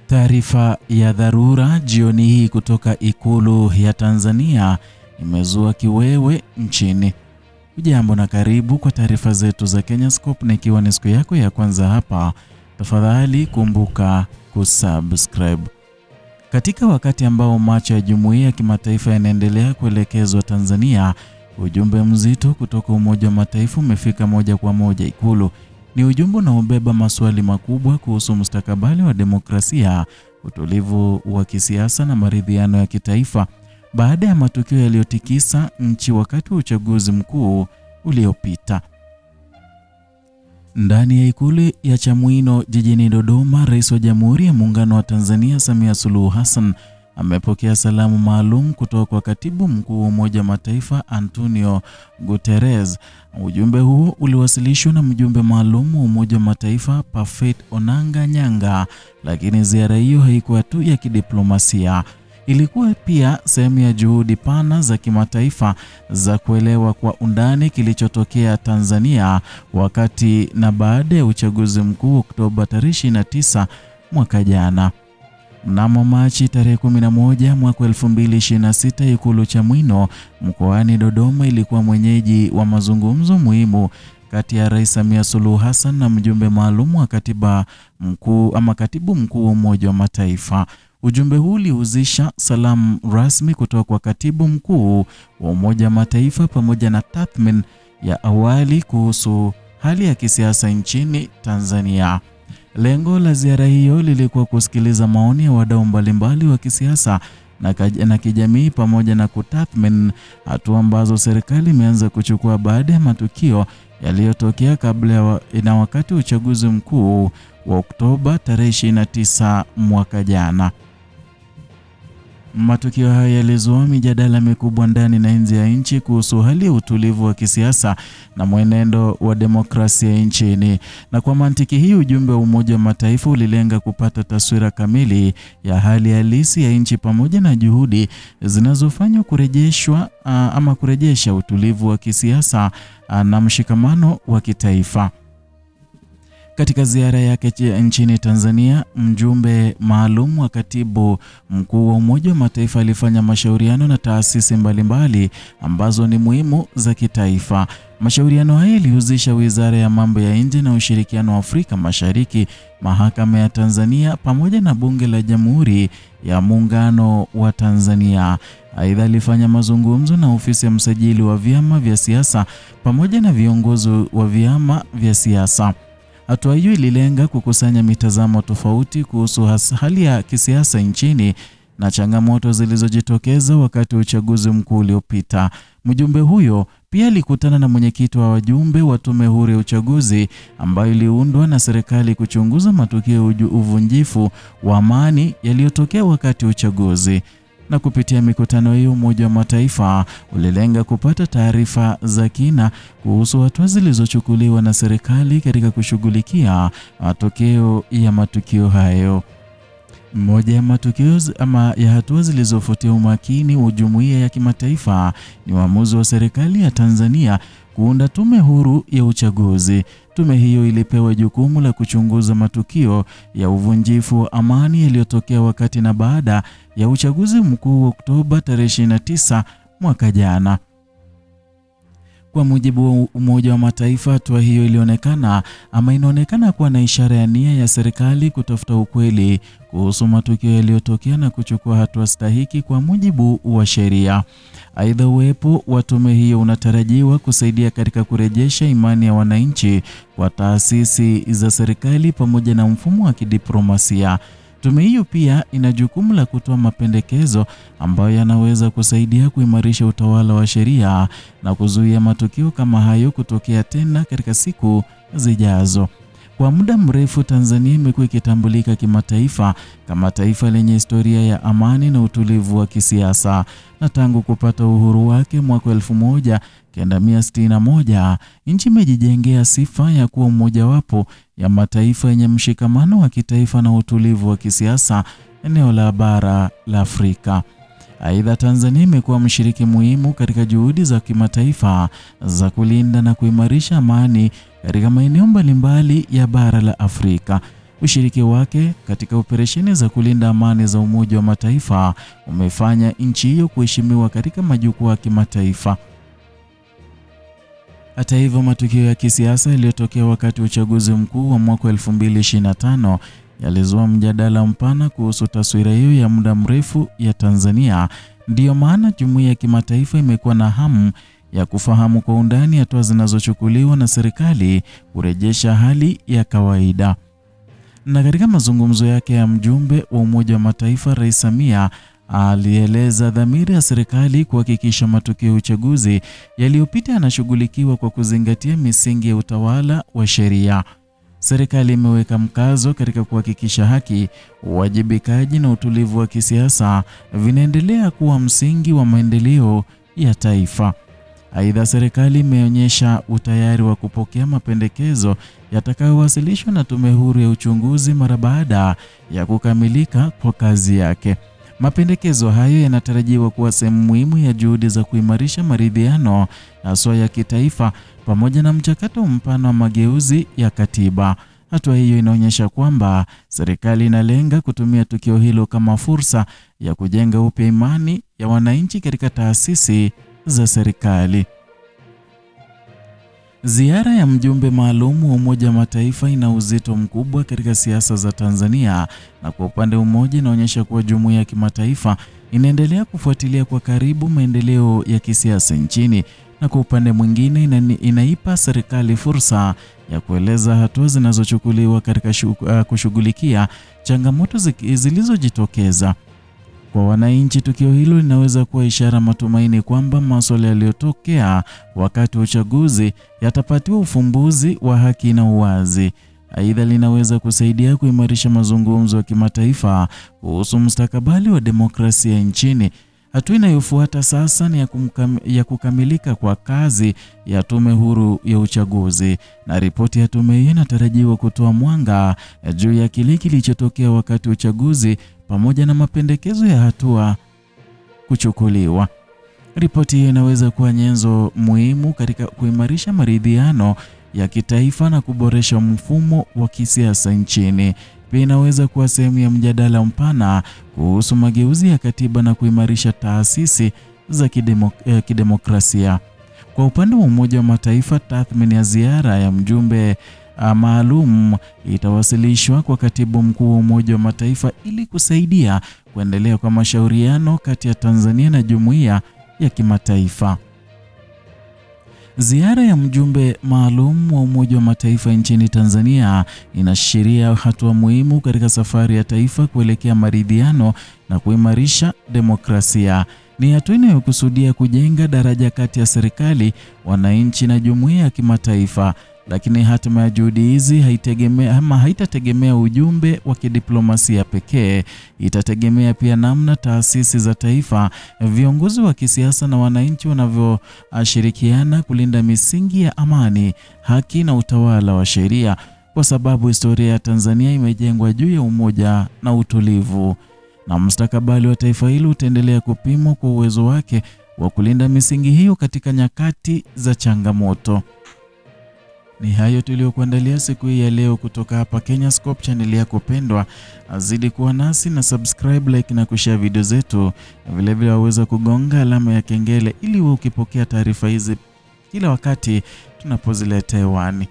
Taarifa ya dharura jioni hii kutoka Ikulu ya Tanzania imezua kiwewe nchini. Hujambo na karibu kwa taarifa zetu za Kenyascope, na ikiwa ni siku yako ya kwanza hapa, tafadhali kumbuka kusubscribe. Katika wakati ambao macho ya jumuiya ya kimataifa yanaendelea kuelekezwa Tanzania, ujumbe mzito kutoka Umoja wa Mataifa umefika moja kwa moja Ikulu. Ni ujumbe unaobeba maswali makubwa kuhusu mustakabali wa demokrasia, utulivu wa kisiasa na maridhiano ya kitaifa baada ya matukio yaliyotikisa nchi wakati wa uchaguzi mkuu uliopita. Ndani ya Ikulu ya Chamwino jijini Dodoma, Rais wa Jamhuri ya Muungano wa Tanzania Samia Suluhu Hassan amepokea salamu maalum kutoka kwa Katibu Mkuu wa Umoja wa Mataifa Antonio Guterres. Ujumbe huo uliwasilishwa na mjumbe maalum wa Umoja wa Mataifa Parfait Onanga Nyanga, lakini ziara hiyo haikuwa tu ya kidiplomasia. Ilikuwa pia sehemu ya juhudi pana za kimataifa za kuelewa kwa undani kilichotokea Tanzania wakati na baada ya uchaguzi mkuu Oktoba 29 mwaka jana. Mnamo Machi 11 mwaka 2026, Ikulu Chamwino mkoani Dodoma ilikuwa mwenyeji wa mazungumzo muhimu kati ya Rais Samia Suluhu Hassan na mjumbe maalum wa Katibu Mkuu wa Umoja wa Mataifa. Ujumbe huu ulihusisha salamu rasmi kutoka kwa Katibu Mkuu wa Umoja wa Mataifa pamoja na tathmini ya awali kuhusu hali ya kisiasa nchini Tanzania. Lengo la ziara hiyo lilikuwa kusikiliza maoni ya wadau mbalimbali wa kisiasa na kijamii pamoja na kutathmini hatua ambazo serikali imeanza kuchukua baada ya matukio yaliyotokea kabla na wakati wa uchaguzi mkuu wa Oktoba 29 mwaka jana. Matukio haya yalizua mijadala mikubwa ndani na nje ya nchi kuhusu hali ya utulivu wa kisiasa na mwenendo wa demokrasia nchini. Na kwa mantiki hii, ujumbe wa Umoja wa Mataifa ulilenga kupata taswira kamili ya hali halisi ya nchi pamoja na juhudi zinazofanywa kurejesha utulivu wa kisiasa na mshikamano wa kitaifa. Katika ziara yake nchini Tanzania, mjumbe maalum wa Katibu Mkuu wa Umoja wa Mataifa alifanya mashauriano na taasisi mbalimbali ambazo ni muhimu za kitaifa. Mashauriano haya yalihusisha Wizara ya Mambo ya Nje na Ushirikiano wa Afrika Mashariki, Mahakama ya Tanzania pamoja na Bunge la Jamhuri ya Muungano wa Tanzania. Aidha, alifanya mazungumzo na ofisi ya msajili wa vyama vya siasa pamoja na viongozi wa vyama vya siasa. Hatua hiyo ililenga kukusanya mitazamo tofauti kuhusu hali ya kisiasa nchini na changamoto zilizojitokeza wakati wa uchaguzi mkuu uliopita. Mjumbe huyo pia alikutana na mwenyekiti wa wajumbe wa Tume Huru ya Uchaguzi ambayo iliundwa na serikali kuchunguza matukio ya uvunjifu wa amani yaliyotokea wakati wa uchaguzi. Na kupitia mikutano hiyo, Umoja wa Mataifa ulilenga kupata taarifa za kina kuhusu hatua zilizochukuliwa na serikali katika kushughulikia matokeo ya matukio hayo. Moja ya hatua zilizofuatia umakini wa jumuiya ya kimataifa ni uamuzi wa serikali ya Tanzania kuunda Tume Huru ya Uchaguzi. Tume hiyo ilipewa jukumu la kuchunguza matukio ya uvunjifu wa amani yaliyotokea wakati na baada ya uchaguzi mkuu wa Oktoba 29 mwaka jana. Kwa mujibu wa Umoja wa Mataifa, hatua hiyo inaonekana kuwa na ishara ya nia ya serikali kutafuta ukweli kuhusu matukio yaliyotokea na kuchukua hatua stahiki kwa mujibu wa sheria. Aidha, uwepo wa tume hiyo unatarajiwa kusaidia katika kurejesha imani ya wananchi kwa taasisi za serikali pamoja na mfumo wa kidiplomasia. Tume hiyo pia ina jukumu la kutoa mapendekezo ambayo yanaweza kusaidia kuimarisha utawala wa sheria na kuzuia matukio kama hayo kutokea tena katika siku zijazo. Kwa muda mrefu, Tanzania imekuwa ikitambulika kimataifa kama taifa lenye historia ya amani na utulivu wa kisiasa. Na tangu kupata uhuru wake mwaka 1961, nchi imejijengea sifa ya kuwa mmojawapo ya mataifa yenye mshikamano wa kitaifa na utulivu wa kisiasa eneo la bara la Afrika. Aidha, Tanzania imekuwa mshiriki muhimu katika juhudi za kimataifa za kulinda na kuimarisha amani katika maeneo mbalimbali ya bara la Afrika. Ushiriki wake katika operesheni za kulinda amani za Umoja wa Mataifa umefanya nchi hiyo kuheshimiwa katika majukwaa ya kimataifa. Hata hivyo, matukio ya kisiasa yaliyotokea wakati wa uchaguzi mkuu wa mwaka 2025 yalizua mjadala mpana kuhusu taswira hiyo ya muda mrefu ya Tanzania. Ndiyo maana jumuiya ya kimataifa imekuwa na hamu ya kufahamu kwa undani hatua zinazochukuliwa na serikali kurejesha hali ya kawaida. Na katika mazungumzo yake ya mjumbe wa Umoja wa Mataifa, Rais Samia alieleza dhamira ya serikali kuhakikisha matukio ya uchaguzi yaliyopita yanashughulikiwa kwa kuzingatia misingi ya utawala wa sheria. Serikali imeweka mkazo katika kuhakikisha haki, uwajibikaji na utulivu wa kisiasa vinaendelea kuwa msingi wa maendeleo ya taifa. Aidha, serikali imeonyesha utayari wa kupokea mapendekezo yatakayowasilishwa na Tume Huru ya Uchunguzi mara baada ya kukamilika kwa kazi yake. Mapendekezo hayo yanatarajiwa kuwa sehemu muhimu ya juhudi za kuimarisha maridhiano haswa ya kitaifa pamoja na mchakato mpana wa mageuzi ya katiba. Hatua hiyo inaonyesha kwamba serikali inalenga kutumia tukio hilo kama fursa ya kujenga upya imani ya wananchi katika taasisi za serikali. Ziara ya mjumbe maalum wa Umoja wa Mataifa ina uzito mkubwa katika siasa za Tanzania, na kwa upande mmoja inaonyesha kuwa jumuiya ya kimataifa inaendelea kufuatilia kwa karibu maendeleo ya kisiasa nchini, na kwa upande mwingine inaipa serikali fursa ya kueleza hatua zinazochukuliwa katika kushughulikia changamoto zilizojitokeza. Kwa wananchi, tukio hilo linaweza kuwa ishara matumaini kwamba masuala yaliyotokea wakati wa uchaguzi yatapatiwa ufumbuzi wa haki na uwazi. Aidha, linaweza kusaidia kuimarisha mazungumzo ya kimataifa kuhusu mustakabali wa demokrasia nchini. Hatua inayofuata sasa ni ya kukamilika kwa kazi ya Tume Huru ya Uchaguzi, na ripoti ya tume hiyo inatarajiwa kutoa mwanga juu ya kile kilichotokea wakati wa uchaguzi pamoja na mapendekezo ya hatua kuchukuliwa. Ripoti hiyo inaweza kuwa nyenzo muhimu katika kuimarisha maridhiano ya kitaifa na kuboresha mfumo wa kisiasa nchini. Pia inaweza kuwa sehemu ya mjadala mpana kuhusu mageuzi ya katiba na kuimarisha taasisi za kidemokrasia. Kwa upande wa Umoja wa Mataifa, tathmini ya ziara ya mjumbe maalum itawasilishwa kwa Katibu Mkuu wa Umoja wa Mataifa ili kusaidia kuendelea kwa mashauriano kati ya Tanzania na jumuiya ya kimataifa. Ziara ya mjumbe maalum wa Umoja wa Mataifa nchini Tanzania inaashiria hatua muhimu katika safari ya taifa kuelekea maridhiano na kuimarisha demokrasia. Ni hatua inayokusudia kujenga daraja kati ya serikali, wananchi na jumuiya ya kimataifa. Lakini hatima ya juhudi hizi haitategemea ujumbe wa kidiplomasia pekee. Itategemea pia namna taasisi za taifa, viongozi wa kisiasa na wananchi wanavyoshirikiana kulinda misingi ya amani, haki na utawala wa sheria, kwa sababu historia ya Tanzania imejengwa juu ya umoja na utulivu, na mustakabali wa taifa hilo utaendelea kupimwa kwa uwezo wake wa kulinda misingi hiyo katika nyakati za changamoto. Ni hayo tuliyokuandalia siku hii ya leo kutoka hapa Kenyascope, channel yako pendwa. Azidi kuwa nasi na subscribe, like na kushare video zetu. Vilevile waweza kugonga alama ya kengele ili uwe ukipokea taarifa hizi kila wakati tunapozileta hewani.